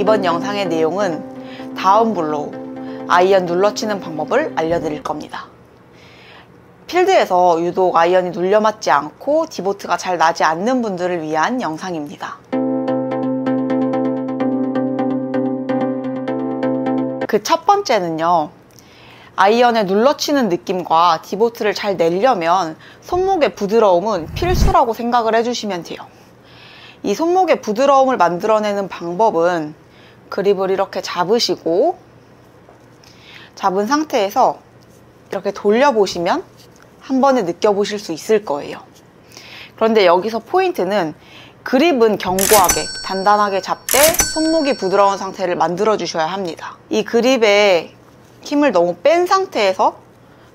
이번 영상의 내용은 다운 블로우, 아이언 눌러치는 방법을 알려드릴 겁니다. 필드에서 유독 아이언이 눌려 맞지 않고 디보트가 잘 나지 않는 분들을 위한 영상입니다. 그 첫 번째는요, 아이언에 눌러치는 느낌과 디보트를 잘 내려면 손목의 부드러움은 필수라고 생각을 해주시면 돼요. 이 손목의 부드러움을 만들어내는 방법은 그립을 이렇게 잡으시고 잡은 상태에서 이렇게 돌려보시면 한 번에 느껴보실 수 있을 거예요. 그런데 여기서 포인트는 그립은 견고하게 단단하게 잡되 손목이 부드러운 상태를 만들어 주셔야 합니다. 이 그립에 힘을 너무 뺀 상태에서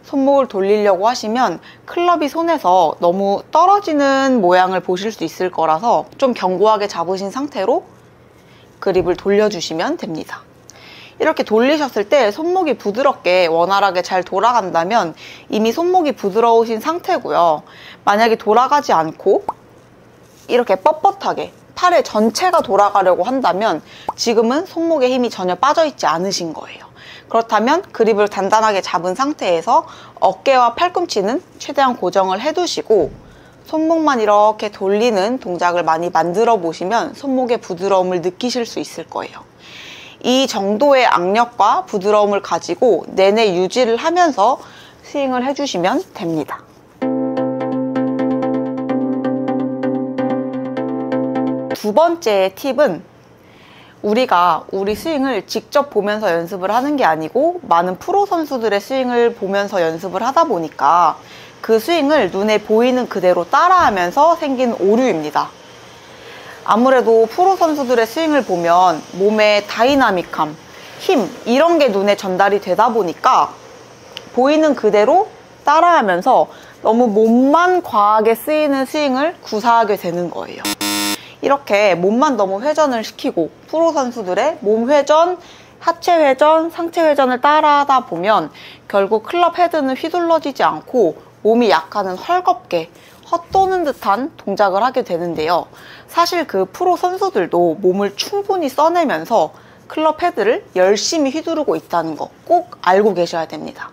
손목을 돌리려고 하시면 클럽이 손에서 너무 떨어지는 모양을 보실 수 있을 거라서 좀 견고하게 잡으신 상태로 그립을 돌려주시면 됩니다. 이렇게 돌리셨을 때 손목이 부드럽게 원활하게 잘 돌아간다면 이미 손목이 부드러우신 상태고요. 만약에 돌아가지 않고 이렇게 뻣뻣하게 팔의 전체가 돌아가려고 한다면 지금은 손목에 힘이 전혀 빠져있지 않으신 거예요. 그렇다면 그립을 단단하게 잡은 상태에서 어깨와 팔꿈치는 최대한 고정을 해두시고 손목만 이렇게 돌리는 동작을 많이 만들어 보시면 손목의 부드러움을 느끼실 수 있을 거예요. 이 정도의 악력과 부드러움을 가지고 내내 유지를 하면서 스윙을 해주시면 됩니다. 두 번째 팁은 우리가 우리 스윙을 직접 보면서 연습을 하는 게 아니고 많은 프로 선수들의 스윙을 보면서 연습을 하다 보니까 그 스윙을 눈에 보이는 그대로 따라하면서 생긴 오류입니다. 아무래도 프로 선수들의 스윙을 보면 몸의 다이나믹함, 힘 이런 게 눈에 전달이 되다 보니까 보이는 그대로 따라하면서 너무 몸만 과하게 쓰이는 스윙을 구사하게 되는 거예요. 이렇게 몸만 너무 회전을 시키고 프로 선수들의 몸 회전, 하체 회전, 상체 회전을 따라하다 보면 결국 클럽 헤드는 휘둘러지지 않고 몸이 약간은 헐겁게 헛도는 듯한 동작을 하게 되는데요. 사실 그 프로 선수들도 몸을 충분히 써내면서 클럽 헤드를 열심히 휘두르고 있다는 거 꼭 알고 계셔야 됩니다.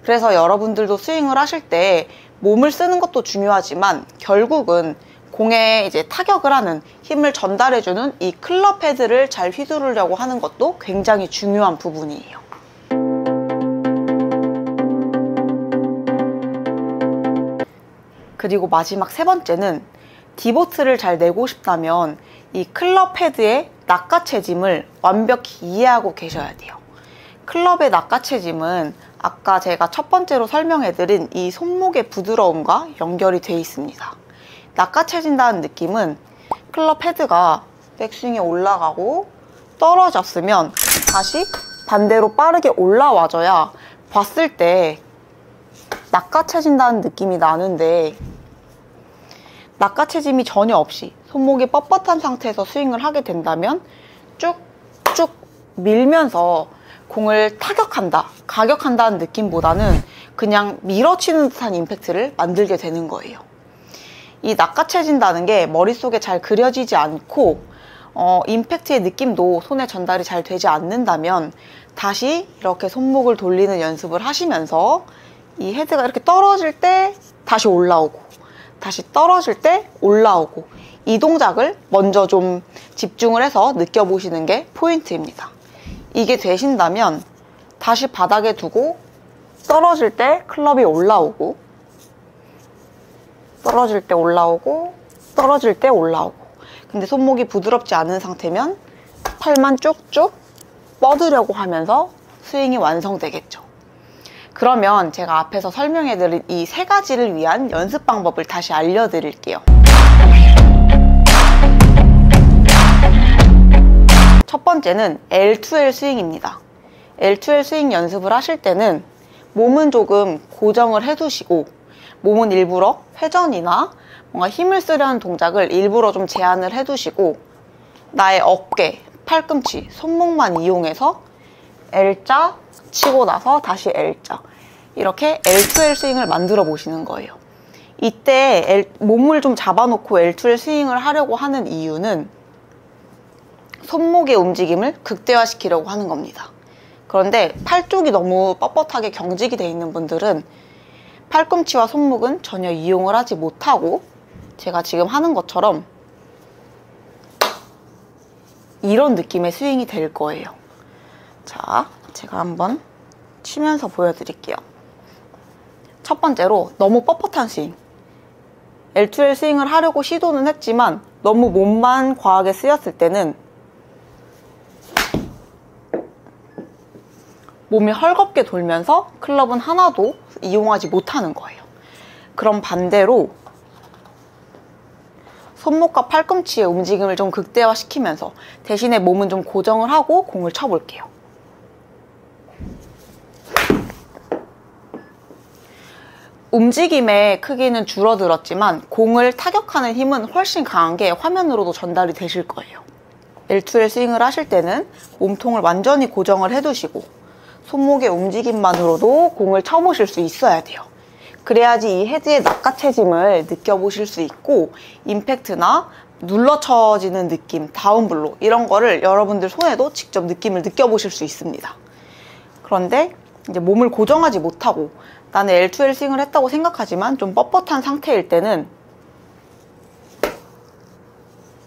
그래서 여러분들도 스윙을 하실 때 몸을 쓰는 것도 중요하지만 결국은 공에 이제 타격을 하는 힘을 전달해주는 이 클럽 헤드를 잘 휘두르려고 하는 것도 굉장히 중요한 부분이에요. 그리고 마지막 세 번째는 디보트를 잘 내고 싶다면 이 클럽 헤드의 낚아채짐을 완벽히 이해하고 계셔야 돼요. 클럽의 낚아채짐은 아까 제가 첫 번째로 설명해드린 이 손목의 부드러움과 연결이 돼 있습니다. 낚아채진다는 느낌은 클럽 헤드가 백스윙에 올라가고 떨어졌으면 다시 반대로 빠르게 올라와줘야 봤을 때 낚아채진다는 느낌이 나는데 낚아채짐이 전혀 없이 손목이 뻣뻣한 상태에서 스윙을 하게 된다면 쭉쭉 밀면서 공을 타격한다, 가격한다는 느낌보다는 그냥 밀어치는 듯한 임팩트를 만들게 되는 거예요. 이 낚아채진다는 게 머릿속에 잘 그려지지 않고 임팩트의 느낌도 손에 전달이 잘 되지 않는다면 다시 이렇게 손목을 돌리는 연습을 하시면서 이 헤드가 이렇게 떨어질 때 다시 올라오고 다시 떨어질 때 올라오고 이 동작을 먼저 좀 집중을 해서 느껴보시는 게 포인트입니다. 이게 되신다면 다시 바닥에 두고 떨어질 때 클럽이 올라오고 떨어질 때 올라오고 떨어질 때 올라오고 근데 손목이 부드럽지 않은 상태면 팔만 쭉쭉 뻗으려고 하면서 스윙이 완성되겠죠. 그러면 제가 앞에서 설명해드린 이 세 가지를 위한 연습 방법을 다시 알려드릴게요. 첫 번째는 L2L 스윙입니다. L2L 스윙 연습을 하실 때는 몸은 조금 고정을 해두시고 몸은 일부러 회전이나 뭔가 힘을 쓰려는 동작을 일부러 좀 제한을 해두시고 나의 어깨, 팔꿈치, 손목만 이용해서 L자 치고 나서 다시 L자 이렇게 L2L 스윙을 만들어 보시는 거예요. 이때 몸을 좀 잡아놓고 L2L 스윙을 하려고 하는 이유는 손목의 움직임을 극대화시키려고 하는 겁니다. 그런데 팔 쪽이 너무 뻣뻣하게 경직이 되어 있는 분들은 팔꿈치와 손목은 전혀 이용을 하지 못하고 제가 지금 하는 것처럼 이런 느낌의 스윙이 될 거예요. 자, 제가 한번 치면서 보여드릴게요. 첫 번째로 너무 뻣뻣한 스윙. L2L 스윙을 하려고 시도는 했지만 너무 몸만 과하게 쓰였을 때는 몸이 헐겁게 돌면서 클럽은 하나도 이용하지 못하는 거예요. 그럼 반대로 손목과 팔꿈치의 움직임을 좀 극대화시키면서 대신에 몸은 좀 고정을 하고 공을 쳐볼게요. 움직임의 크기는 줄어들었지만 공을 타격하는 힘은 훨씬 강한 게 화면으로도 전달이 되실 거예요. L2L 스윙을 하실 때는 몸통을 완전히 고정을 해두시고 손목의 움직임만으로도 공을 쳐보실 수 있어야 돼요. 그래야지 이 헤드의 낚아채짐을 느껴보실 수 있고 임팩트나 눌러쳐지는 느낌, 다운블로 이런 거를 여러분들 손에도 직접 느낌을 느껴보실 수 있습니다. 그런데 이제 몸을 고정하지 못하고 나는 L2L 스윙을 했다고 생각하지만 좀 뻣뻣한 상태일 때는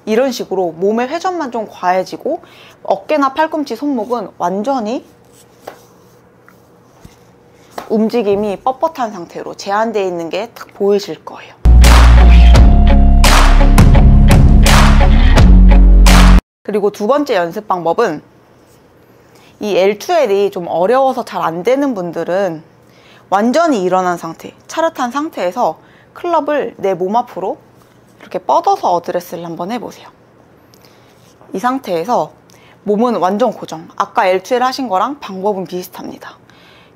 이런 식으로 몸의 회전만 좀 과해지고 어깨나 팔꿈치, 손목은 완전히 움직임이 뻣뻣한 상태로 제한되어 있는 게 딱 보이실 거예요. 그리고 두 번째 연습 방법은 이 L2L이 좀 어려워서 잘 안 되는 분들은 완전히 일어난 상태, 차렷한 상태에서 클럽을 내 몸 앞으로 이렇게 뻗어서 어드레스를 한번 해보세요. 이 상태에서 몸은 완전 고정. 아까 L2L 하신 거랑 방법은 비슷합니다.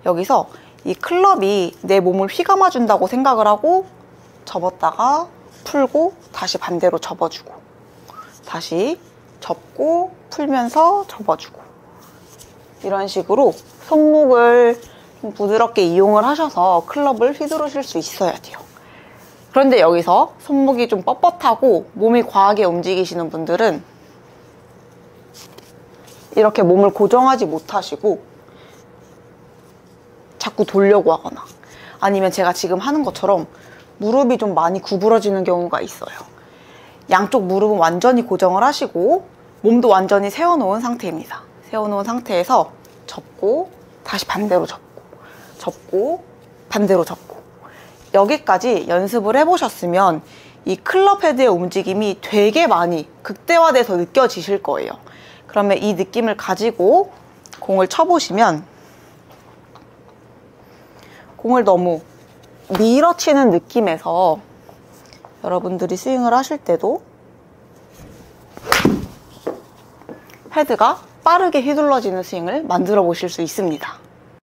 여기서 이 클럽이 내 몸을 휘감아 준다고 생각을 하고 접었다가 풀고 다시 반대로 접어주고 다시 접고 풀면서 접어주고 이런 식으로 손목을 좀 부드럽게 이용을 하셔서 클럽을 휘두르실 수 있어야 돼요. 그런데 여기서 손목이 좀 뻣뻣하고 몸이 과하게 움직이시는 분들은 이렇게 몸을 고정하지 못하시고 자꾸 돌려고 하거나 아니면 제가 지금 하는 것처럼 무릎이 좀 많이 구부러지는 경우가 있어요. 양쪽 무릎은 완전히 고정을 하시고 몸도 완전히 세워놓은 상태입니다. 세워놓은 상태에서 접고 다시 반대로 접고 접고 반대로 접고 여기까지 연습을 해보셨으면 이 클럽 헤드의 움직임이 되게 많이 극대화돼서 느껴지실 거예요. 그러면 이 느낌을 가지고 공을 쳐보시면 공을 너무 밀어치는 느낌에서 여러분들이 스윙을 하실 때도 헤드가 빠르게 휘둘러지는 스윙을 만들어 보실 수 있습니다.